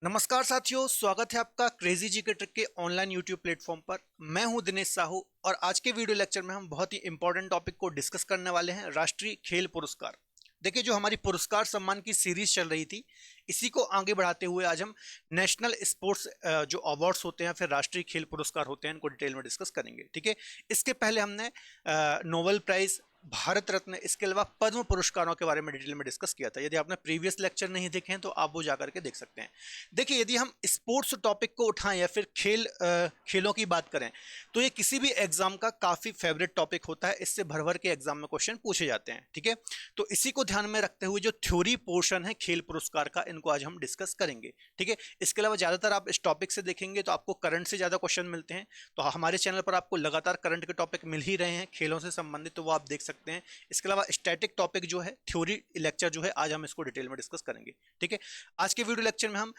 नमस्कार साथियों, स्वागत है आपका क्रेजी जी के ट्रिक के ऑनलाइन यूट्यूब प्लेटफॉर्म पर। मैं हूं दिनेश साहू और आज के वीडियो लेक्चर में हम बहुत ही इंपॉर्टेंट टॉपिक को डिस्कस करने वाले हैं, राष्ट्रीय खेल पुरस्कार। देखिए, जो हमारी पुरस्कार सम्मान की सीरीज चल रही थी, इसी को आगे बढ़ाते हुए आज हम नेशनल स्पोर्ट्स जो अवार्ड्स होते हैं, फिर राष्ट्रीय खेल पुरस्कार होते हैं, इनको डिटेल में डिस्कस करेंगे। ठीक है, इसके पहले हमने नोबेल प्राइज, भारत रत्न, इसके अलावा पद्म पुरस्कारों के बारे में डिटेल में डिस्कस किया था। यदि आपने प्रीवियस लेक्चर नहीं देखे हैं तो आप वो जाकर के देख सकते हैं। देखिए, यदि हम स्पोर्ट्स टॉपिक को उठाएं या फिर खेलों की बात करें, तो ये किसी भी एग्जाम का काफी फेवरेट टॉपिक होता है। इससे भर भर के एग्जाम में क्वेश्चन पूछे जाते हैं। ठीक है, तो इसी को ध्यान में रखते हुए जो थ्योरी पोर्शन है खेल पुरस्कार का, इनको आज हम डिस्कस करेंगे। ठीक है, इसके अलावा ज्यादातर आप इस टॉपिक से देखेंगे तो आपको करंट से ज्यादा क्वेश्चन मिलते हैं। तो हमारे चैनल पर आपको लगातार करंट के टॉपिक मिल ही रहे हैं खेलों से संबंधित, तो वो आप देख सकते हैं। इसके अलावा स्टैटिक टॉपिक जो है, थ्योरी लेक्चर जो है, आज हम इसको डिटेल में डिस्कस करेंगे। ठीक है, आज के वीडियो लेक्चर में हम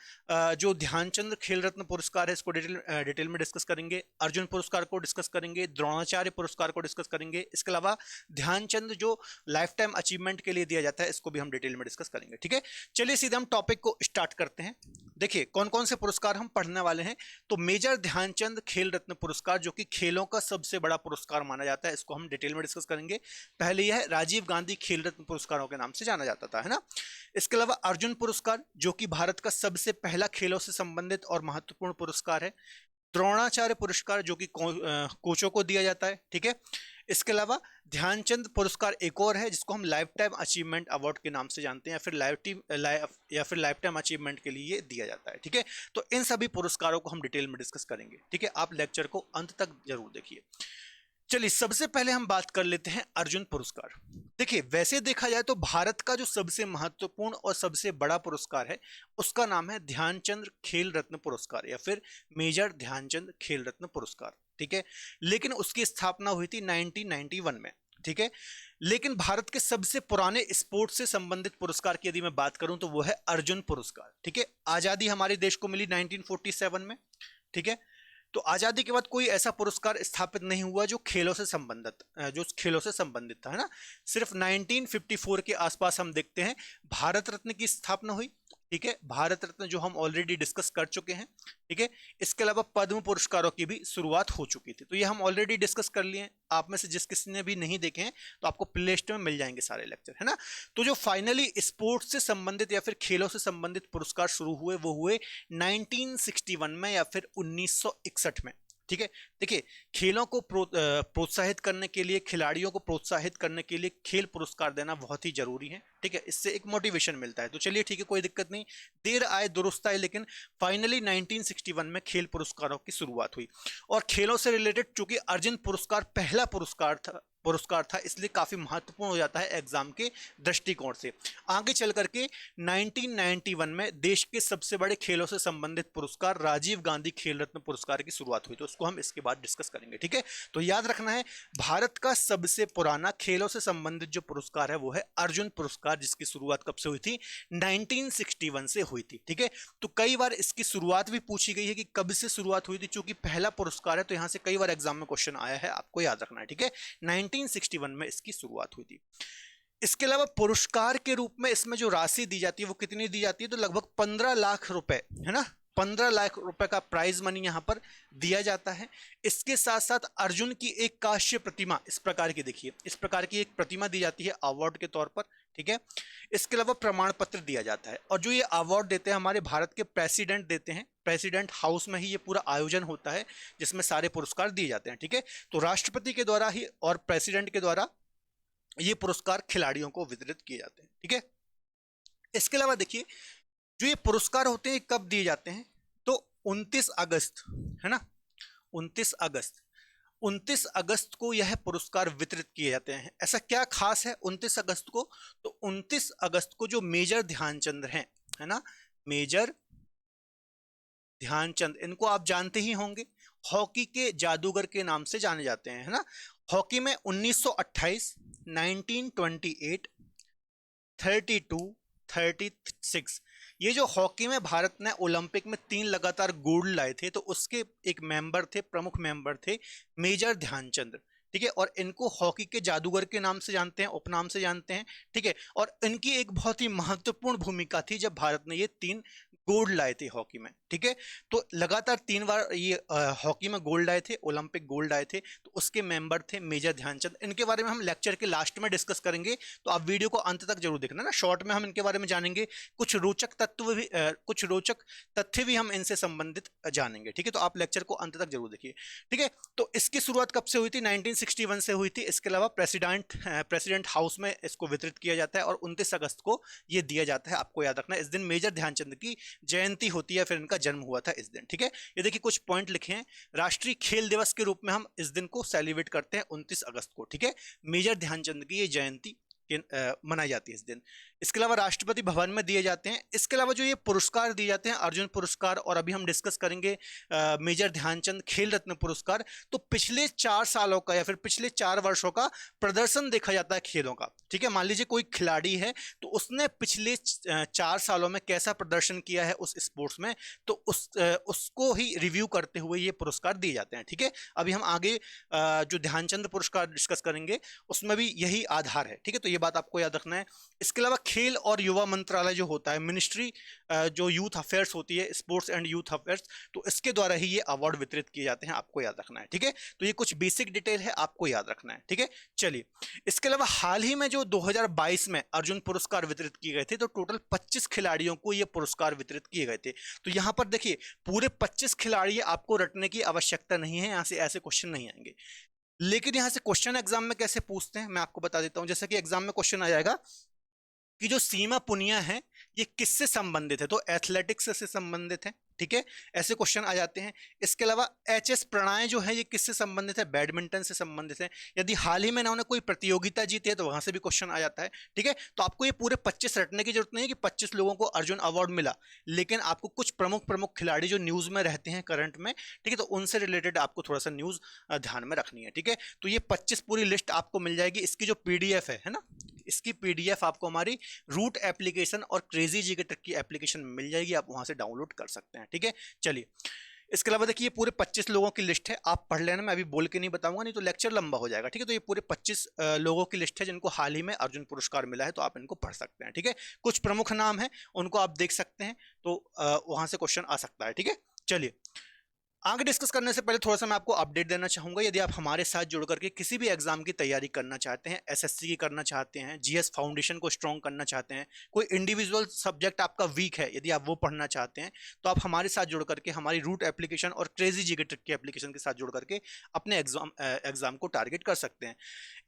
जो ध्यानचंद खेल रत्न पुरस्कार है, इसको डिटेल में डिस्कस करेंगे। अर्जुन पुरस्कार को डिस्कस करेंगे, द्रोणाचार्य पुरस्कार को डिस्कस करेंगे। इसके अलावा ध्यानचंद जो लाइफ टाइम अचीवमेंट के लिए दिया जाता है, इसको भी हम डिटेल में डिस्कस करेंगे। ठीक है, चलिए सीधे हम टॉपिक को स्टार्ट करते हैं। देखिए, कौन कौन से पुरस्कार हम पढ़ने वाले हैं। तो मेजर ध्यानचंद खेल रत्न पुरस्कार, जो कि खेलों का सबसे बड़ा पुरस्कार माना जाता है, इसको हम डिटेल में डिस्कस करेंगे। पहले यह राजीव गांधी खेल रत्न पुरस्कारों के नाम से जाना जाता था, है ना। इसके अलावा अर्जुन पुरस्कार, जो कि भारत का सबसे पहला खेलों से संबंधित और महत्वपूर्ण पुरस्कार है। द्रोणाचार्य पुरस्कार, जो कि कोचों को दिया जाता है। ठीक है, इसके अलावा ध्यानचंद पुरस्कार एक और है, जिसको हम लाइफ टाइम अचीवमेंट अवार्ड के नाम से जानते हैं, या फिर लाइफ टाइम अचीवमेंट के लिए दिया जाता है। ठीक है, तो इन सभी पुरस्कारों को हम डिटेल में डिस्कस करेंगे। ठीक है, आप लेक्चर को अंत तक जरूर देखिए। चलिए, सबसे पहले हम बात कर लेते हैं अर्जुन पुरस्कार। देखिए, वैसे देखा जाए तो भारत का जो सबसे महत्वपूर्ण और सबसे बड़ा पुरस्कार है, उसका नाम है ध्यानचंद खेल रत्न पुरस्कार या फिर मेजर ध्यानचंद खेल रत्न पुरस्कार। ठीक है, लेकिन उसकी स्थापना हुई थी 1991 में। ठीक है, लेकिन भारत के सबसे पुराने स्पोर्ट्स से संबंधित पुरस्कार की यदि मैं बात करूं तो वो है अर्जुन पुरस्कार। ठीक है, आजादी हमारे देश को मिली 1947 में। ठीक है, तो आजादी के बाद कोई ऐसा पुरस्कार स्थापित नहीं हुआ जो खेलों से संबंधित था, है ना। सिर्फ 1954 के आसपास हम देखते हैं भारत रत्न की स्थापना हुई। ठीक है, भारत रत्न जो हम ऑलरेडी डिस्कस कर चुके हैं। ठीक है, इसके अलावा पद्म पुरस्कारों की भी शुरुआत हो चुकी थी, तो ये हम ऑलरेडी डिस्कस कर लिए हैं। आप में से जिस किसी ने भी नहीं देखे हैं तो आपको प्लेलिस्ट में मिल जाएंगे सारे लेक्चर, है ना। तो जो फाइनली स्पोर्ट्स से संबंधित या फिर खेलों से संबंधित पुरस्कार शुरू हुए, वो हुए 1961 में या फिर 1961 में। ठीक है, देखिए, खेलों को प्रोत्साहित करने के लिए, खिलाड़ियों को प्रोत्साहित करने के लिए खेल पुरस्कार देना बहुत ही जरूरी है। ठीक है, इससे एक मोटिवेशन मिलता है। तो चलिए ठीक है, कोई दिक्कत नहीं, देर आए दुरुस्त आए, लेकिन फाइनली 1961 में खेल पुरस्कारों की शुरुआत हुई। और खेलों से रिलेटेड चूंकि अर्जुन पुरस्कार पहला पुरस्कार था, इसलिए काफी महत्वपूर्ण हो जाता है एग्जाम के दृष्टिकोण से। आगे चल करके 1991 में देश के सबसे बड़े खेलों से संबंधित पुरस्कार राजीव गांधी खेल रत्न पुरस्कार की शुरुआत हुई, तो उसको हम इसके बाद डिस्कस करेंगे। ठीक है, तो याद रखना है, भारत का सबसे पुराना खेलों से संबंधित जो पुरस्कार है वो है अर्जुन पुरस्कार, जिसकी शुरुआत कब से हुई थी? 1961 से हुई थी। ठीक है, तो कई बार इसकी शुरुआत भी पूछी गई है कि कब से शुरुआत हुई थी। चूंकि पहला पुरस्कार है तो यहां से कई बार एग्जाम में क्वेश्चन आया है, आपको याद रखना है। ठीक है, 1961 में इसकी शुरुआत हुई थी। इसके अलावा पुरस्कार के रूप में इसमें जो राशि दी जाती है वो कितनी दी जाती है? तो लगभग 15 लाख रुपए, है ना। 15 लाख रुपए का प्राइज मनी यहां पर दिया जाता है। इसके साथ साथ अर्जुन की एक कांस्य प्रतिमा, इस प्रकार की, देखिए इस प्रकार की एक प्रतिमा दी जाती है अवार्ड के तौर पर। ठीक है, इसके अलावा प्रमाण पत्र दिया जाता है। और जो ये अवार्ड देते हैं, हमारे भारत के प्रेसिडेंट देते हैं। प्रेसिडेंट हाउस में ही ये पूरा आयोजन होता है, जिसमें सारे पुरस्कार दिए जाते हैं। ठीक है, तो राष्ट्रपति के द्वारा ही और प्रेसिडेंट के द्वारा ये पुरस्कार खिलाड़ियों को वितरित किए जाते हैं। ठीक है, इसके अलावा देखिए, जो ये पुरस्कार होते हैं कब दिए जाते हैं? तो 29 अगस्त, है ना, 29 अगस्त 29 अगस्त को यह पुरस्कार वितरित किए जाते हैं। ऐसा क्या खास है 29 अगस्त को? तो 29 अगस्त को जो मेजर ध्यानचंद हैं, है ना, मेजर ध्यानचंद, इनको आप जानते ही होंगे, हॉकी के जादूगर के नाम से जाने जाते हैं, है ना। हॉकी में 1928, 1928, 32, 36, ये जो हॉकी में भारत ने ओलंपिक में 3 लगातार गोल्ड लाए थे, तो उसके एक मेंबर थे, प्रमुख मेंबर थे मेजर ध्यानचंद। ठीक है, और इनको हॉकी के जादूगर के नाम से जानते हैं, उपनाम से जानते हैं। ठीक है, और इनकी एक बहुत ही महत्वपूर्ण भूमिका थी जब भारत ने ये 3 गोल्ड लाए थे हॉकी में, ठीक है। तो लगातार 3 बार ये हॉकी में गोल्ड आए थे, ओलंपिक गोल्ड आए थे। तो उसके मेंबर थे मेजर ध्यानचंद। इनके बारे में हम लेक्चर के लास्ट में डिस्कस करेंगे, तो आप वीडियो को अंत तक जरूर देखना ना। शॉर्ट में हम इनके बारे में जानेंगे, कुछ रोचक तत्व भी कुछ रोचक तथ्य भी हम इनसे संबंधित जानेंगे, ठीक है। तो आप लेक्चर को अंत तक जरूर देखिए, ठीक है। तो इसकी शुरुआत कब से हुई थी? 1961 से हुई थी। इसके अलावा प्रेसिडेंट हाउस में इसको वितरित किया जाता है और 29 अगस्त को ये दिया जाता है। आपको याद रखना है, इस दिन मेजर ध्यानचंद की जयंती होती है, फिर इनका जन्म हुआ था इस दिन, ठीक है। ये देखिए कुछ पॉइंट लिखे हैं। राष्ट्रीय खेल दिवस के रूप में हम इस दिन को सेलिब्रेट करते हैं 29 अगस्त को, ठीक है। मेजर ध्यानचंद की ये जयंती मनाई जाती है इस दिन। इसके अलावा राष्ट्रपति भवन में दिए जाते हैं। इसके अलावा जो ये पुरस्कार दिए जाते हैं, अर्जुन पुरस्कार और अभी हम डिस्कस करेंगे मेजर ध्यानचंद खेल रत्न पुरस्कार, तो पिछले 4 सालों का या फिर पिछले 4 वर्षों का प्रदर्शन देखा जाता है खेलों का, ठीक है। मान लीजिए कोई खिलाड़ी है तो उसने पिछले 4 सालों में कैसा प्रदर्शन किया है उस स्पोर्ट्स में, तो उसको ही रिव्यू करते हुए ये पुरस्कार दिए जाते हैं, ठीक है। अभी हम आगे जो ध्यानचंद पुरस्कार डिस्कस करेंगे उसमें भी यही आधार है, ठीक है। तो ये बात आपको याद रखना है। इसके अलावा खेल और युवा मंत्रालय जो होता है, मिनिस्ट्री जो यूथ अफेयर्स होती है, स्पोर्ट्स एंड यूथ अफेयर्स, तो इसके द्वारा ही ये अवार्ड वितरित किए जाते हैं, आपको याद रखना है, ठीक है। तो ये कुछ बेसिक डिटेल है, आपको याद रखना है, ठीक है। चलिए, इसके अलावा हाल ही में जो 2022 में अर्जुन पुरस्कार वितरित किए गए थे, तो टोटल 25 खिलाड़ियों को ये पुरस्कार वितरित किए गए थे। तो यहां पर देखिए पूरे 25 खिलाड़ी आपको रटने की आवश्यकता नहीं है, यहां से ऐसे क्वेश्चन नहीं आएंगे। लेकिन यहां से क्वेश्चन एग्जाम में कैसे पूछते हैं मैं आपको बता देता हूं। जैसे कि एग्जाम में क्वेश्चन आ जाएगा कि जो सीमा पुनिया है ये किससे संबंधित है, तो एथलेटिक्स से संबंधित है, ठीक है। ऐसे क्वेश्चन आ जाते हैं। इसके अलावा एचएस प्रणय जो है ये किससे संबंधित है, बैडमिंटन से संबंधित है। यदि हाल ही में इन्होंने कोई प्रतियोगिता जीती है तो वहां से भी क्वेश्चन आ जाता है, ठीक है। तो आपको ये पूरे 25 रटने की जरूरत नहीं है कि 25 लोगों को अर्जुन अवार्ड मिला, लेकिन आपको कुछ प्रमुख खिलाड़ी जो न्यूज में रहते हैं करंट में, ठीक है, तो उनसे रिलेटेड आपको थोड़ा सा न्यूज ध्यान में रखनी है, ठीक है। तो ये 25 पूरी लिस्ट आपको मिल जाएगी। इसकी जो पीडीएफ है ना, इसकी पीडीएफ आपको हमारी रूट एप्लीकेशन और क्रेजी जीके ट्रिक की एप्लीकेशन मिल जाएगी, आप वहां से डाउनलोड कर सकते हैं, ठीक है। चलिए, इसके अलावा देखिए ये पूरे 25 लोगों की लिस्ट है, आप पढ़ लेना, मैं अभी बोल के नहीं बताऊंगा, नहीं तो लेक्चर लंबा हो जाएगा, ठीक है। तो ये पूरे 25 लोगों की लिस्ट है जिनको हाल ही में अर्जुन पुरस्कार मिला है, तो आप इनको पढ़ सकते हैं, ठीक है। कुछ प्रमुख नाम है उनको आप देख सकते हैं, तो वहां से क्वेश्चन आ सकता है, ठीक है। चलिए, आगे डिस्कस करने से पहले थोड़ा सा मैं आपको अपडेट देना चाहूंगा। यदि आप हमारे साथ जुड़ करके किसी भी एग्जाम की तैयारी करना चाहते हैं, एसएससी की करना चाहते हैं, जीएस फाउंडेशन को स्ट्रॉन्ग करना चाहते हैं, कोई इंडिविजुअल सब्जेक्ट आपका वीक है, यदि आप वो पढ़ना चाहते हैं, तो आप हमारे साथ जुड़ करके हमारी रूट एप्लीकेशन और क्रेजी जीके ट्रिक की एप्लीकेशन के साथ जुड़ करके अपने एग्जाम को टारगेट कर सकते हैं।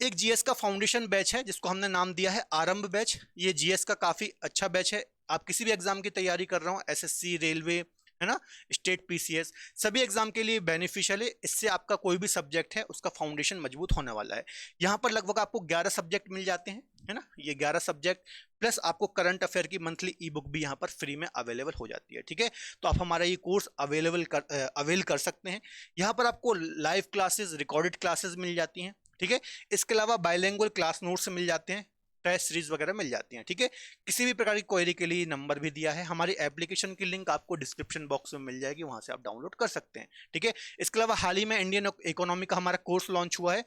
एक जीएस का फाउंडेशन बैच है जिसको हमने नाम दिया है आरंभ बैच। ये जीएस का काफी अच्छा बैच है। आप किसी भी एग्जाम की तैयारी कर रहे हो, एसएससी, रेलवे, है ना, स्टेट पीसीएस, सभी एग्जाम के लिए बेनिफिशियल है। इससे आपका कोई भी सब्जेक्ट है उसका फाउंडेशन मजबूत होने वाला है। यहाँ पर लगभग आपको 11 सब्जेक्ट मिल जाते हैं, है ना, ये 11 सब्जेक्ट प्लस आपको करंट अफेयर की मंथली ई बुक भी यहाँ पर फ्री में अवेलेबल हो जाती है, ठीक है। तो आप हमारा ये कोर्स अवेल कर सकते हैं। यहाँ पर आपको लाइव क्लासेस, रिकॉर्डेड क्लासेस मिल जाती हैं, ठीक है। इसके अलावा बाइलिंगुअल क्लास नोट्स मिल जाते हैं, टेस्ट सीरीज वगैरह मिल जाती हैं, ठीक है। किसी भी प्रकार की क्वेरी के लिए नंबर भी दिया है। हमारी एप्लीकेशन की लिंक आपको डिस्क्रिप्शन बॉक्स में मिल जाएगी, वहां से आप डाउनलोड कर सकते हैं, ठीक है। इसके अलावा हाल ही में इंडियन इकोनॉमी का हमारा कोर्स लॉन्च हुआ है।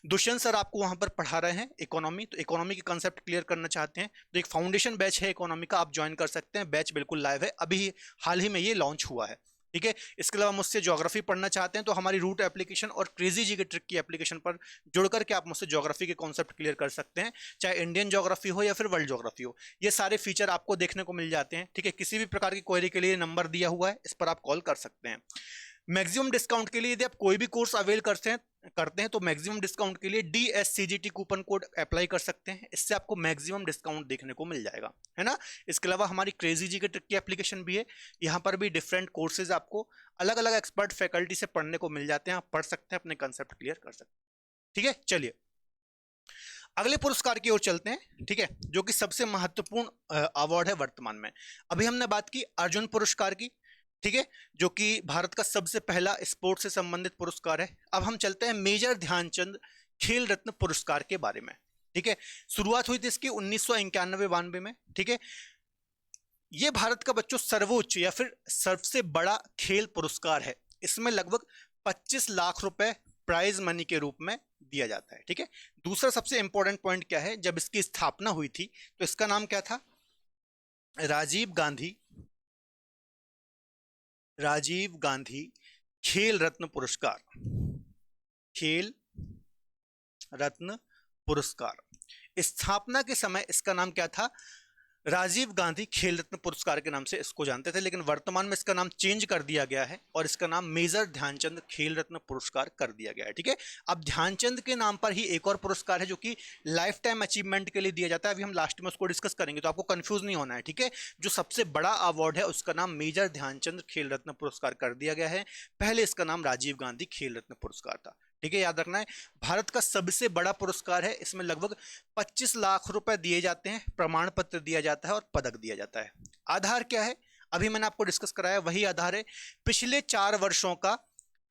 दुष्यंत सर आपको वहां पर पढ़ा रहे हैं इकोनॉमी, तो इकोनॉमी की कंसेप्ट क्लियर करना चाहते हैं तो एक फाउंडेशन बैच है इकोनॉमी का, आप ज्वाइन कर सकते हैं। बैच बिल्कुल लाइव है, अभी हाल ही में ये लॉन्च हुआ है, ठीक है। इसके अलावा मुझसे ज्योग्राफी पढ़ना चाहते हैं तो हमारी रूट एप्लीकेशन और क्रेजी जीके ट्रिक की एप्लीकेशन पर जुड़ करके आप मुझसे ज्योग्राफी के कॉन्सेप्ट क्लियर कर सकते हैं, चाहे इंडियन ज्योग्राफी हो या फिर वर्ल्ड ज्योग्राफी हो। ये सारे फीचर आपको देखने को मिल जाते हैं, ठीक है। किसी भी प्रकार की क्वेरी के लिए नंबर दिया हुआ है, इस पर आप कॉल कर सकते हैं। मैक्सिमम डिस्काउंट के लिए यदि आप कोई भी कोर्स अवेल करते हैं तो मैक्सिमम डिस्काउंट के लिए DSCGT कूपन कोड अप्लाई कर सकते हैं। इससे आपको मैक्सिमम डिस्काउंट देखने को मिल जाएगा, है ना। इसके अलावा हमारी क्रेजी जीके ट्रिक की एप्लीकेशन भी है, यहाँ पर भी डिफरेंट कोर्सेज आपको अलग अलग एक्सपर्ट फैकल्टी से पढ़ने को मिल जाते हैं, आप पढ़ सकते हैं, अपने कंसेप्ट क्लियर कर सकते हैं, ठीक है। चलिए, अगले पुरस्कार की ओर चलते हैं, ठीक है, जो कि सबसे महत्वपूर्ण अवार्ड है वर्तमान में। अभी हमने बात की अर्जुन पुरस्कार की, ठीक है, जो कि भारत का सबसे पहला स्पोर्ट्स से संबंधित पुरस्कार है। अब हम चलते हैं मेजर ध्यानचंद खेल रत्न पुरस्कार के बारे में, ठीक है। शुरुआत हुई थी इसकी 1991-92 में, ठीक है। यह भारत का बच्चों सर्वोच्च या फिर सबसे बड़ा खेल पुरस्कार है। इसमें लगभग 25 लाख रुपए प्राइज मनी के रूप में दिया जाता है, ठीक है। दूसरा सबसे इंपॉर्टेंट पॉइंट क्या है, जब इसकी स्थापना हुई थी तो इसका नाम क्या था, राजीव गांधी राजीव गांधी खेल रत्न पुरस्कार, खेल रत्न पुरस्कार। स्थापना के समय इसका नाम क्या था? राजीव गांधी खेल रत्न पुरस्कार के नाम से इसको जानते थे, लेकिन वर्तमान में इसका नाम चेंज कर दिया गया है और इसका नाम मेजर ध्यानचंद खेल रत्न पुरस्कार कर दिया गया है। ठीक है, अब ध्यानचंद के नाम पर ही एक और पुरस्कार है जो कि लाइफ टाइम अचीवमेंट के लिए दिया जाता है। अभी हम लास्ट में उसको डिस्कस करेंगे, तो आपको कंफ्यूज नहीं होना है। ठीक है, जो सबसे बड़ा अवार्ड है उसका नाम मेजर ध्यानचंद खेल रत्न पुरस्कार कर दिया गया है, पहले इसका नाम राजीव गांधी खेल रत्न पुरस्कार था। ठीक है, याद रखना है, भारत का सबसे बड़ा पुरस्कार है। इसमें लगभग 25 लाख रुपए दिए जाते हैं, प्रमाण पत्र दिया जाता है और पदक दिया जाता है। आधार क्या है? अभी मैंने आपको डिस्कस कराया, वही आधार है पिछले 4 वर्षों का,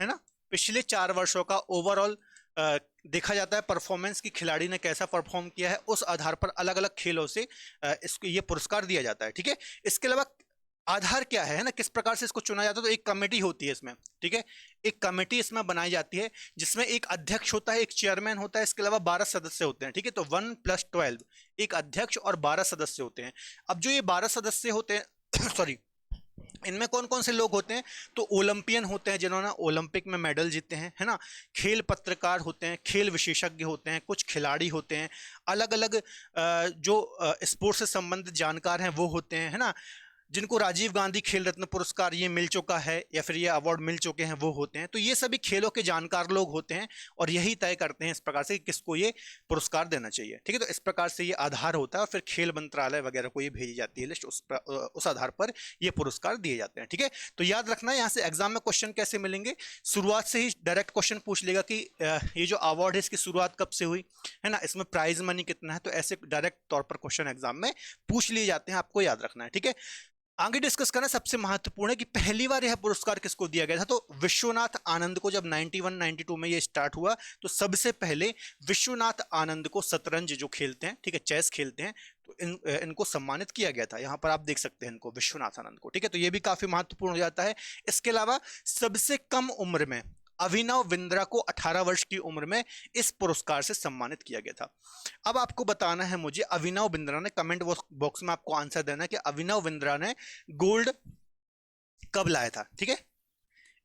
है ना, पिछले 4 वर्षों का ओवरऑल देखा जाता है परफॉर्मेंस की, खिलाड़ी ने कैसा परफॉर्म किया है, उस आधार पर अलग अलग खेलों से इसको ये पुरस्कार दिया जाता है। ठीक है, इसके अलावा आधार क्या है ना, किस प्रकार से इसको चुना जाता है, तो एक कमेटी होती है इसमें। ठीक है, एक कमेटी इसमें बनाई जाती है जिसमें एक अध्यक्ष होता है, एक चेयरमैन होता है, इसके अलावा 12 सदस्य होते हैं। ठीक है, तो 1 + 12, एक अध्यक्ष और 12 सदस्य होते हैं। अब जो ये 12 सदस्य होते हैं सॉरी, इनमें कौन कौन से लोग होते हैं? तो ओलंपियन होते हैं जिन्होंने ओलंपिक में मेडल जीते हैं, है ना, खेल पत्रकार होते हैं, खेल विशेषज्ञ होते हैं, कुछ खिलाड़ी होते हैं, अलग अलग जो स्पोर्ट्स से संबंधित जानकार हैं वो होते हैं, है ना, जिनको राजीव गांधी खेल रत्न पुरस्कार ये मिल चुका है या फिर ये अवार्ड मिल चुके हैं वो होते हैं। तो ये सभी खेलों के जानकार लोग होते हैं और यही तय करते हैं इस प्रकार से कि किसको ये पुरस्कार देना चाहिए। ठीक है, तो इस प्रकार से ये आधार होता है और फिर खेल मंत्रालय वगैरह को ये भेजी जाती है लिस्ट, उस आधार पर ये पुरस्कार दिए जाते हैं। ठीक है, तो याद रखना है यहाँ से एग्जाम में क्वेश्चन कैसे मिलेंगे, शुरुआत से ही डायरेक्ट क्वेश्चन पूछ लेगा कि ये जो अवार्ड है इसकी शुरुआत कब से हुई, है ना, इसमें प्राइज मनी कितना है, तो ऐसे डायरेक्ट तौर पर क्वेश्चन एग्जाम में पूछ लिए जाते हैं, आपको याद रखना है। ठीक है, आगे डिस्कस करना सबसे महत्वपूर्ण है कि पहली बार यह पुरस्कार किसको दिया गया था। तो विश्वनाथ आनंद को, जब 91-92 में ये स्टार्ट हुआ तो सबसे पहले विश्वनाथ आनंद को, शतरंज जो खेलते हैं, ठीक है, चेस खेलते हैं, तो इनको सम्मानित किया गया था। यहां पर आप देख सकते हैं इनको, विश्वनाथ आनंद को। ठीक है, तो ये भी काफी महत्वपूर्ण हो जाता है। इसके अलावा सबसे कम उम्र में अभिनव बिंद्रा को 18 वर्ष की उम्र में इस पुरस्कार से सम्मानित किया गया था। अब आपको बताना है मुझे, अभिनव बिंद्रा ने, कमेंट बॉक्स में आपको आंसर देना है कि अभिनव बिंद्रा ने गोल्ड कब लाया था। ठीक है,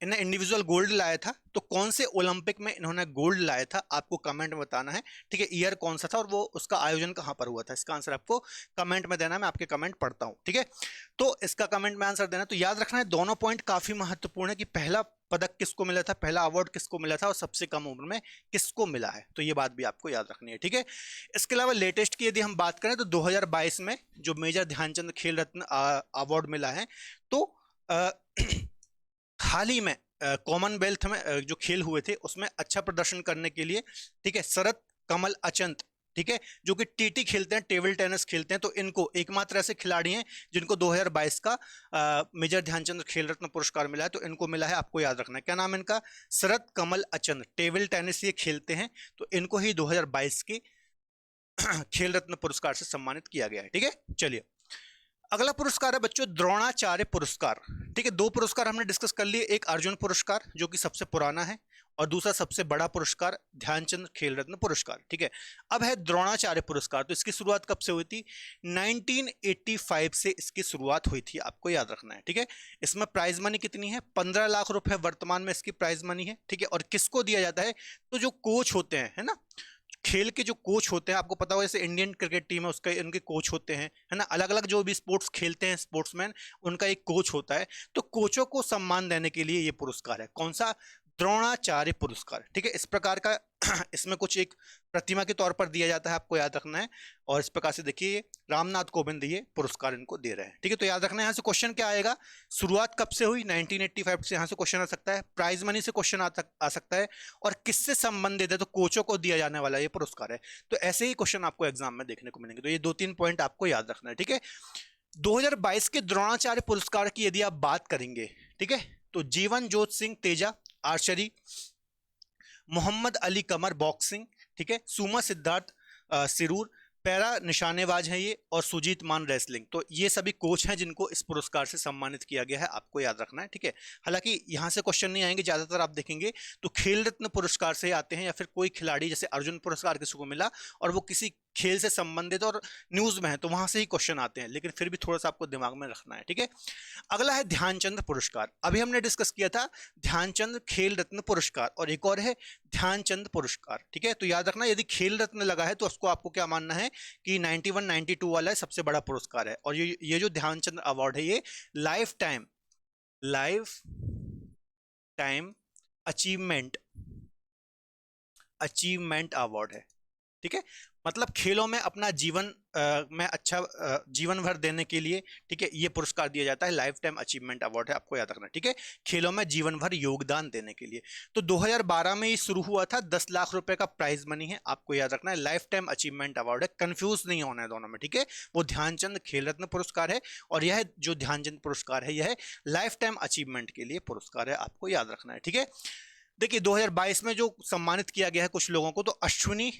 इन्हें इंडिविजुअल गोल्ड लाया था, तो कौन से ओलंपिक में इन्होंने गोल्ड लाया था, आपको कमेंट में बताना है। ठीक है, ईयर कौन सा था और वो उसका आयोजन कहां पर हुआ था, इसका आंसर आपको कमेंट में देना है। मैं आपके कमेंट पढ़ता हूं। ठीक है, तो इसका कमेंट में आंसर देना। तो याद रखना है, दोनों पॉइंट काफी महत्वपूर्ण है कि पहला पदक किसको मिला था, पहला अवार्ड किसको मिला था और सबसे कम उम्र में किसको मिला है, तो ये बात भी आपको याद रखनी है। ठीक है, इसके अलावा लेटेस्ट की यदि हम बात करें तो 2022 में जो मेजर ध्यानचंद खेल रत्न अवार्ड मिला है, तो हाल ही में कॉमनवेल्थ में जो खेल हुए थे उसमें अच्छा प्रदर्शन करने के लिए, ठीक है, शरत कमल अचंत, ठीक है, जो कि टीटी खेलते हैं, टेबल टेनिस खेलते हैं, तो इनको एकमात्र ऐसे खिलाड़ी हैं जिनको 2022 का मेजर ध्यानचंद खेल रत्न पुरस्कार मिला है, तो इनको मिला है। आपको याद रखना है क्या नाम है इनका, शरत कमल अचंत, टेबल टेनिस ये खेलते हैं, तो इनको ही 2022 के खेल रत्न पुरस्कार से सम्मानित किया गया है। ठीक है, चलिए अगला पुरस्कार है बच्चों द्रोणाचार्य पुरस्कार। ठीक है, 2 पुरस्कार हमने डिस्कस कर लिए, एक अर्जुन पुरस्कार जो कि सबसे पुराना है और दूसरा सबसे बड़ा पुरस्कार ध्यानचंद खेल रत्न पुरस्कार। ठीक है, अब है द्रोणाचार्य पुरस्कार। तो इसकी शुरुआत कब से हुई थी? 1985 से इसकी शुरुआत हुई थी, आपको याद रखना है। ठीक है, इसमें प्राइज मनी कितनी है? 15 लाख रुपए वर्तमान में इसकी प्राइज मनी है। ठीक है, और किसको दिया जाता है? तो जो कोच होते हैं, है ना, खेल के जो कोच होते हैं, आपको पता हो जैसे इंडियन क्रिकेट टीम है उसके उनके कोच होते हैं, है ना, अलग अलग जो भी स्पोर्ट्स खेलते हैं स्पोर्ट्समैन, उनका एक कोच होता है। तो कोचों को सम्मान देने के लिए ये पुरस्कार है। कौन सा? द्रोणाचार्य पुरस्कार। ठीक है, इस प्रकार का इसमें कुछ एक प्रतिमा के तौर पर दिया जाता है, आपको याद रखना है। और इस प्रकार से देखिए रामनाथ कोविंद ये पुरस्कार इनको दे रहे हैं। ठीक है, तो याद रखना है। यहाँ से क्वेश्चन क्या आएगा, शुरुआत कब से हुई? 1985 से यहाँ से क्वेश्चन आ सकता है, प्राइज मनी से क्वेश्चन आ सकता है, और किससे संबंधित है? तो कोचों को दिया जाने वाला ये पुरस्कार है। तो ऐसे ही क्वेश्चन आपको एग्जाम में देखने को मिलेंगे। तो ये 2-3 पॉइंट आपको याद रखना है। ठीक है, 2022 के द्रोणाचार्य पुरस्कार की यदि आप बात करेंगे, ठीक है, तो जीवन जोत सिंह तेजा आर्चरी, मोहम्मद अली कमर बॉक्सिंग, ठीक है, सुमा सिद्धार्थ सिरूर, पैरा निशानेबाज हैं ये, और सुजीत मान रेसलिंग। तो ये सभी कोच हैं जिनको इस पुरस्कार से सम्मानित किया गया है, आपको याद रखना है, ठीक है। हालांकि यहाँ से क्वेश्चन नहीं आएंगे, ज्यादातर आप देखेंगे तो खेल रत्न पुरस्कार से आते हैं, या फिर कोई खिलाड़ी जैसे अर्जुन पुरस्कार किसी को मिला और वो किसी खेल से संबंधित और न्यूज में है, तो वहां से ही क्वेश्चन आते हैं, लेकिन फिर भी थोड़ा सा आपको दिमाग में रखना है, ठीक है। अगला है ध्यानचंद पुरस्कार। अभी हमने डिस्कस किया था ध्यानचंद खेल रत्न पुरस्कार, और एक और है ध्यानचंद पुरस्कार, ठीक है। तो याद रखना, यदि खेल रत्न लगा है तो उसको आपको क्या मानना है कि 91 92 वाला है सबसे बड़ा पुरस्कार है। और ये जो ध्यानचंद अवार्ड है, ये लाइफ टाइम अचीवमेंट अवार्ड है, ठीक है। मतलब खेलों में अपना जीवन में अच्छा जीवन भर देने के लिए, ठीक है, ये पुरस्कार दिया जाता है। लाइफ टाइम अचीवमेंट अवार्ड है, आपको याद रखना, ठीक है। खेलों में जीवन भर योगदान देने के लिए। तो 2012 में ये शुरू हुआ था, 10 लाख रुपए का प्राइज मनी है, आपको याद रखना है। लाइफ टाइम अचीवमेंट अवार्ड है, कंफ्यूज नहीं होना है दोनों में, ठीक है। वो ध्यानचंद खेल रत्न पुरस्कार है, और यह जो ध्यानचंद पुरस्कार है यह लाइफ टाइम अचीवमेंट के लिए पुरस्कार है, आपको याद रखना है, ठीक है। देखिए 2022 में जो सम्मानित किया गया है कुछ लोगों को, तो अश्विनी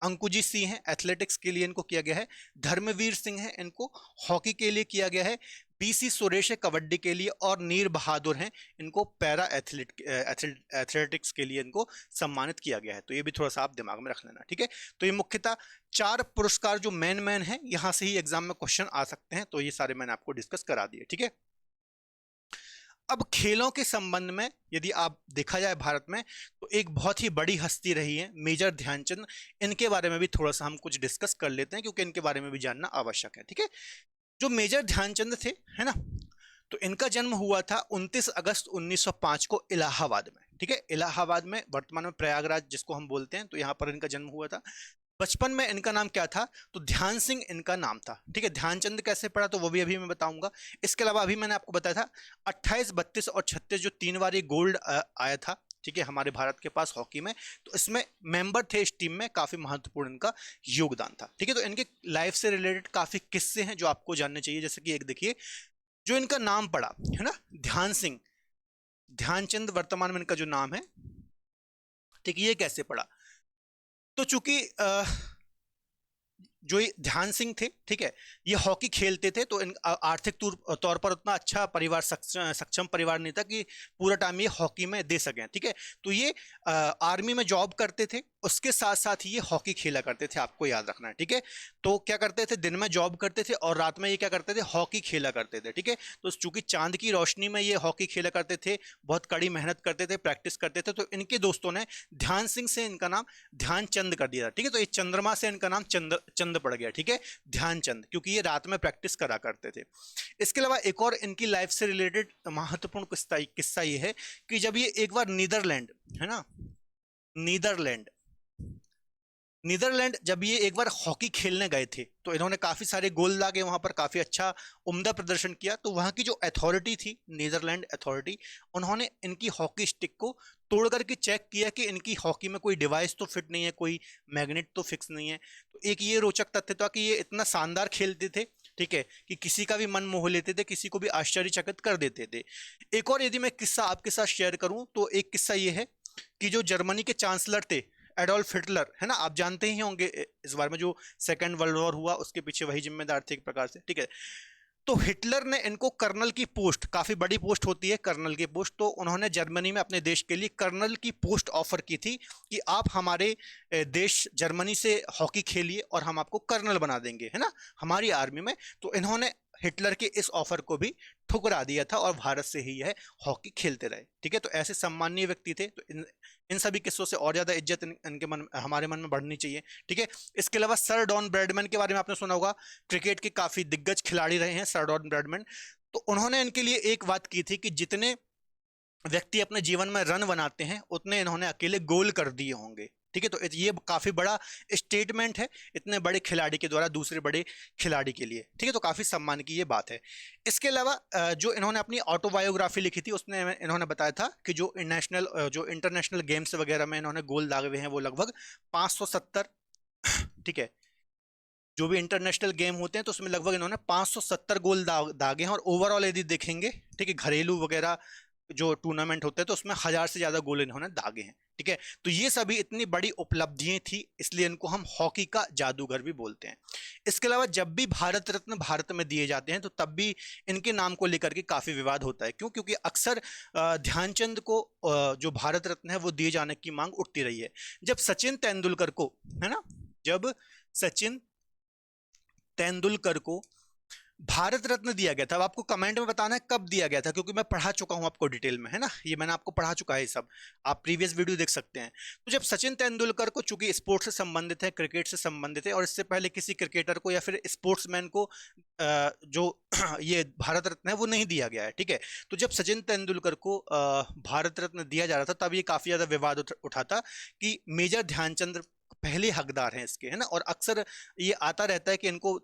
अंकुजी सिंह हैं, एथलेटिक्स के लिए इनको किया गया है। धर्मवीर सिंह हैं, इनको हॉकी के लिए किया गया है। बीसी सुरेश है कबड्डी के लिए, और नीर बहादुर हैं, इनको पैरा एथलेटिक्स के लिए इनको सम्मानित किया गया है। तो ये भी थोड़ा सा आप दिमाग में रख लेना, ठीक है। तो ये मुख्यतः 4 पुरस्कार जो मेन हैं, यहां से ही एग्जाम में क्वेश्चन आ सकते हैं, तो ये सारे मैंने आपको डिस्कस करा दिए, ठीक है। अब खेलों के संबंध में यदि आप देखा जाए भारत में, तो एक बहुत ही बड़ी हस्ती रही है मेजर ध्यानचंद। इनके बारे में भी थोड़ा सा हम कुछ डिस्कस कर लेते हैं, क्योंकि इनके बारे में भी जानना आवश्यक है, ठीक है। जो मेजर ध्यानचंद थे, है ना, तो इनका जन्म हुआ था 29 अगस्त 1905 को इलाहाबाद में, ठीक है। इलाहाबाद में, वर्तमान में प्रयागराज जिसको हम बोलते हैं, तो यहाँ पर इनका जन्म हुआ था। बचपन में इनका नाम क्या था, तो ध्यान सिंह इनका नाम था, ठीक है। ध्यानचंद कैसे पढ़ा तो वो भी अभी मैं बताऊंगा। इसके अलावा अभी मैंने आपको बताया था 28 32 और 36 जो 3 बार ये गोल्ड आया था, ठीक है, हमारे भारत के पास हॉकी में, तो इसमें मेंबर थे इस टीम में, काफी महत्वपूर्ण इनका योगदान था, ठीक है। तो इनके लाइफ से रिलेटेड काफी किस्से हैं जो आपको जानने चाहिए। जैसे कि एक देखिए, जो इनका नाम पड़ा है ना, ध्यान सिंह, ध्यानचंद वर्तमान में इनका जो नाम है, ठीक, ये कैसे पड़ा, तो चूंकि जो ये ध्यान सिंह थे, ठीक है, ये हॉकी खेलते थे, तो इन आर्थिक तौर पर उतना अच्छा परिवार, सक्षम परिवार नहीं था कि पूरा टाइम ये हॉकी में दे सकें, ठीक है। तो ये आर्मी में जॉब करते थे, उसके साथ साथ ये हॉकी खेला करते थे, आपको याद रखना है, ठीक है। तो क्या करते थे, दिन में जॉब करते थे और रात में ये क्या करते थे, हॉकी खेला करते थे, ठीक है। तो चूंकि चांद की रोशनी में ये हॉकी खेला करते थे, बहुत कड़ी मेहनत करते थे, प्रैक्टिस करते थे, तो इनके दोस्तों ने ध्यान सिंह से इनका नाम ध्यानचंद कर दिया, ठीक है। तो ये चंद्रमा से इनका नाम चंद पड़ गया, ठीक है, ध्यानचंद, क्योंकि ये रात में प्रैक्टिस करा करते थे। इसके अलावा एक और इनकी लाइफ से रिलेटेड महत्वपूर्ण किस्सा ये है कि जब ये एक बार नीदरलैंड, है ना, नीदरलैंड जब ये एक बार हॉकी खेलने गए थे, तो इन्होंने काफी सारे गोल दागे, वहां पर काफी अच्छा उम्दा प्रदर्शन किया। तो वहां की जो अथॉरिटी थी, नीदरलैंड अथॉरिटी, उन्होंने इनकी हॉकी स्टिक को तोड़ करके चेक किया कि इनकी हॉकी में कोई डिवाइस तो फिट नहीं है, कोई मैग्नेट तो फिक्स नहीं है। तो एक ये रोचक तथ्य था कि ये इतना शानदार खेलते थे, ठीक है, कि किसी का भी मन मोह लेते थे, किसी को भी आश्चर्यचकित कर देते थे। एक और यदि मैं किस्सा आपके साथ शेयर करूं, तो एक किस्सा ये है कि जो जर्मनी के चांसलर थे एडोल्फ हिटलर, है ना, आप जानते ही होंगे इस बारे में, जो सेकेंड वर्ल्ड वॉर हुआ उसके पीछे वही जिम्मेदार थे एक प्रकार से, ठीक है। तो हिटलर ने इनको कर्नल की पोस्ट, काफी बड़ी पोस्ट होती है कर्नल की पोस्ट, तो उन्होंने जर्मनी में अपने देश के लिए कर्नल की पोस्ट ऑफर की थी कि आप हमारे देश जर्मनी से हॉकी खेलिए और हम आपको कर्नल बना देंगे, है ना, हमारी आर्मी में। तो इन्होंने हिटलर के इस ऑफर को भी ठुकरा दिया था और भारत से ही यह हॉकी खेलते रहे, ठीक है। तो ऐसे सम्मानीय व्यक्ति थे, तो इन सभी किस्सों से और ज्यादा इज्जत इनके मन, हमारे मन में बढ़नी चाहिए, ठीक है। इसके अलावा सर डॉन ब्रैडमैन के बारे में आपने सुना होगा, क्रिकेट के काफी दिग्गज खिलाड़ी रहे हैं सर डॉन ब्रैडमैन। तो उन्होंने इनके लिए एक बात की थी कि जितने व्यक्ति अपने जीवन में रन बनाते हैं, उतने इन्होंने अकेले गोल कर दिए होंगे, ठीक है। तो ये काफी बड़ा स्टेटमेंट है इतने बड़े खिलाड़ी के द्वारा दूसरे बड़े खिलाड़ी के लिए, ठीक है। तो काफी सम्मान की ये बात है। इसके अलावा जो इन्होंने अपनी ऑटोबायोग्राफी लिखी थी, उसमें इन्होंने बताया था कि जो इंटरनेशनल गेम्स वगैरह में इन्होंने गोल दागे हुए हैं वो लगभग 570, ठीक है। जो भी इंटरनेशनल गेम होते हैं तो उसमें लगभग इन्होंने 570 गोल दागे हैं। और ओवरऑल यदि देखेंगे, ठीक है, घरेलू वगैरह जो टूर्नामेंट होते हैं तो उसमें 1000 से ज्यादा गोल इन्होंने दागे हैं। ठीक है, तो ये सभी इतनी बड़ी उपलब्धियां थी, इसलिए इनको हम हॉकी का जादूगर भी बोलते हैं। इसके अलावा जब भी भारत रत्न भारत में दिए जाते हैं तो तब भी इनके नाम को लेकर के काफी विवाद होता है। क्यों? क्योंकि अक्सर ध्यानचंद को जो भारत रत्न है वो दिए जाने की मांग उठती रही है। जब सचिन तेंदुलकर को, है ना, जब सचिन तेंदुलकर को भारत रत्न दिया गया था, अब आपको कमेंट में बताना है कब दिया गया था, क्योंकि मैं पढ़ा चुका हूं आपको डिटेल में, है ना, ये मैंने आपको पढ़ा चुका है, सब आप प्रीवियस वीडियो देख सकते हैं। तो जब सचिन तेंदुलकर को, चूंकि स्पोर्ट्स से संबंधित है, क्रिकेट से संबंधित है, और इससे पहले किसी क्रिकेटर को या फिर स्पोर्ट्समैन को जो ये भारत रत्न है वो नहीं दिया गया है। ठीक है, तो जब सचिन तेंदुलकर को भारत रत्न दिया जा रहा था तब ये काफी ज्यादा विवाद उठा था कि मेजर ध्यानचंद पहले हकदार हैं इसके, है ना, और अक्सर ये आता रहता है कि इनको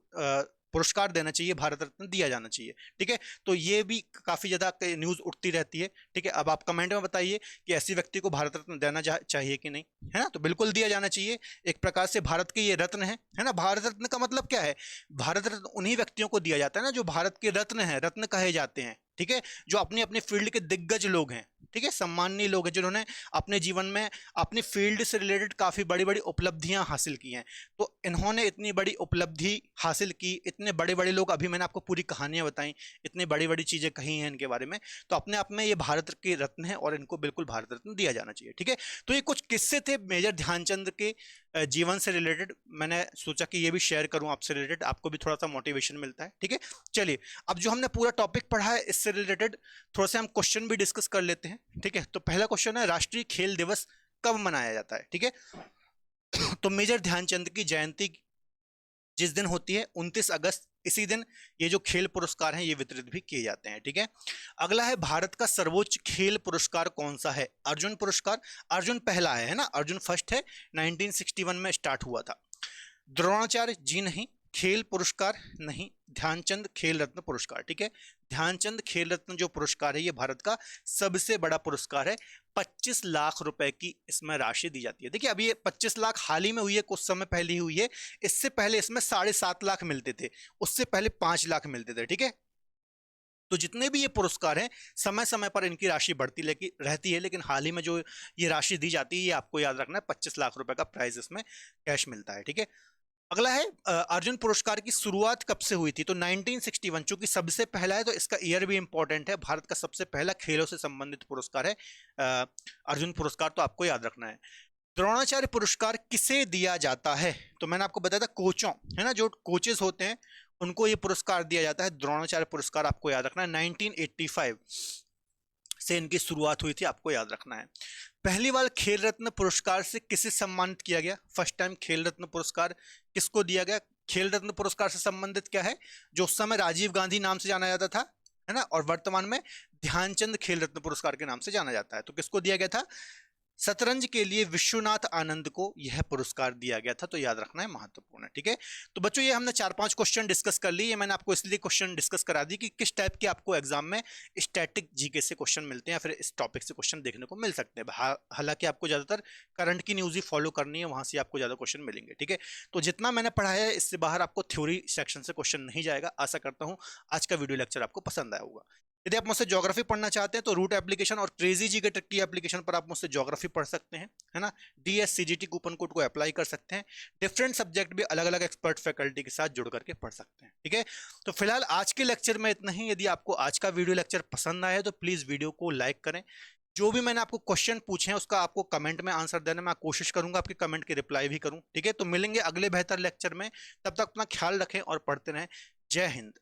पुरस्कार देना चाहिए, भारत रत्न दिया जाना चाहिए। ठीक है, तो ये भी काफी ज्यादा न्यूज उठती रहती है। ठीक है, अब आप कमेंट में बताइए कि ऐसे व्यक्ति को भारत रत्न देना चाहिए कि नहीं, है ना, तो बिल्कुल दिया जाना चाहिए। एक प्रकार से भारत के ये रत्न है ना। भारत रत्न का मतलब क्या है? भारत रत्न उन्हीं व्यक्तियों को दिया जाता है ना जो भारत के रत्न है, रत्न कहे जाते हैं। ठीक है, जो अपनी अपनी फील्ड के दिग्गज लोग हैं, ठीक है, सम्माननीय लोग हैं, जिन्होंने अपने जीवन में अपनी फील्ड से रिलेटेड काफी बड़ी बड़ी उपलब्धियां हासिल की हैं। तो इन्होंने इतनी बड़ी उपलब्धि हासिल की, इतने बड़े बड़े लोग, अभी मैंने आपको पूरी कहानियां बताई, इतनी बड़ी बड़ी चीजें कही हैं इनके बारे में, तो अपने आप में ये भारत के रत्न है और इनको बिल्कुल भारत रत्न दिया जाना चाहिए। ठीक है, तो ये कुछ किस्से थे मेजर ध्यानचंद के जीवन से रिलेटेड, मैंने सोचा कि ये भी शेयर करूं आपसे रिलेटेड, आपको भी थोड़ा सा मोटिवेशन मिलता है। ठीक है, चलिए अब जो हमने पूरा टॉपिक पढ़ा है इससे रिलेटेड थोड़ा सा हम क्वेश्चन भी डिस्कस कर लेते हैं। ठीक है, तो पहला क्वेश्चन है, राष्ट्रीय खेल दिवस कब मनाया जाता है? ठीक है, तो मेजर ध्यानचंद की जयंती जिस दिन होती है 29 अगस्त, इसी दिन ये जो खेल पुरस्कार हैं ये वितरित भी किए जाते हैं। ठीक है, अगला है, भारत का सर्वोच्च खेल पुरस्कार कौन सा है? अर्जुन पुरस्कार। अर्जुन पहला है ना, अर्जुन फर्स्ट है, 1961 में स्टार्ट हुआ था। द्रोणाचार्य जी नहीं, खेल पुरस्कार नहीं, ध्यानचंद खेल रत्न पुरस्कार। ठीक है, ध्यानचंद खेल रत्न जो पुरस्कार है ये भारत का सबसे बड़ा पुरस्कार है, 25 लाख रुपए की इसमें राशि दी जाती है। देखिए अभी ये 25 लाख हाल ही में हुई है, कुछ समय पहले ही हुई है, इससे पहले इसमें 7.5 लाख मिलते थे, उससे पहले 5 लाख मिलते थे। ठीक है, तो जितने भी ये पुरस्कार हैं समय समय पर इनकी राशि बढ़ती रहती है, लेकिन हाल ही में जो ये राशि दी जाती है ये आपको याद रखना है, 25 लाख रुपए का प्राइज इसमें कैश मिलता है। ठीक है, अगला है, अर्जुन पुरस्कार की शुरुआत कब से हुई थी? तो 1961, चूंकि सबसे पहला है तो इसका ईयर भी इंपॉर्टेंट है, भारत का सबसे पहला खेलों से संबंधित पुरस्कार है अर्जुन पुरस्कार, तो आपको याद रखना है। द्रोणाचार्य पुरस्कार किसे दिया जाता है? तो मैंने आपको बताया था कोचों, है ना, जो कोचेस होते हैं उनको ये पुरस्कार दिया जाता है। द्रोणाचार्य पुरस्कार आपको याद रखना है, 1985 से इनकी शुरुआत हुई थी, आपको याद रखना है। पहली बार खेल रत्न पुरस्कार से किसे सम्मानित किया गया? फर्स्ट टाइम खेल रत्न पुरस्कार किसको दिया गया? खेल रत्न पुरस्कार से संबंधित क्या है, जो उस समय राजीव गांधी नाम से जाना जाता था, है ना, और वर्तमान में ध्यानचंद खेल रत्न पुरस्कार के नाम से जाना जाता है। तो किसको दिया गया था? शतरंज के लिए विश्वनाथ आनंद को यह पुरस्कार दिया गया था, तो याद रखना है, महत्वपूर्ण है। ठीक है, तो बच्चों ये हमने 4-5 क्वेश्चन डिस्कस कर लिए, मैंने आपको इसलिए क्वेश्चन डिस्कस करा दी कि किस टाइप के आपको एग्जाम में स्टैटिक जीके से क्वेश्चन मिलते हैं या फिर इस टॉपिक से क्वेश्चन देखने को मिल सकते हैं। हालांकि आपको ज्यादातर करंट की न्यूज ही फॉलो करनी है, वहां से आपको ज्यादा क्वेश्चन मिलेंगे। ठीक है, तो जितना मैंने पढ़ाया है इससे बाहर आपको थ्योरी सेक्शन से क्वेश्चन नहीं जाएगा। आशा करता हूँ आज का वीडियो लेक्चर आपको पसंद आया होगा। यदि आप मुझसे ज्योग्राफी पढ़ना चाहते हैं तो रूट एप्लीकेशन और क्रेजी जी के ट्रिक की एप्लीकेशन पर आप मुझसे ज्योग्राफी पढ़ सकते हैं, है ना। DSCGT कूपन कोड को अप्लाई कर सकते हैं, डिफरेंट सब्जेक्ट भी अलग अलग एक्सपर्ट फैकल्टी के साथ जुड़ करके पढ़ सकते हैं। ठीक है, तो फिलहाल आज के लेक्चर में इतना ही। यदि आपको आज का वीडियो लेक्चर पसंद आया तो प्लीज वीडियो को लाइक करें। जो भी मैंने आपको क्वेश्चन पूछे हैं उसका आपको कमेंट में आंसर देने में कोशिश करूंगा, आपके कमेंट की रिप्लाई भी करूं। ठीक है, तो मिलेंगे अगले बेहतर लेक्चर में, तब तक अपना ख्याल रखें और पढ़ते रहें। जय हिंद।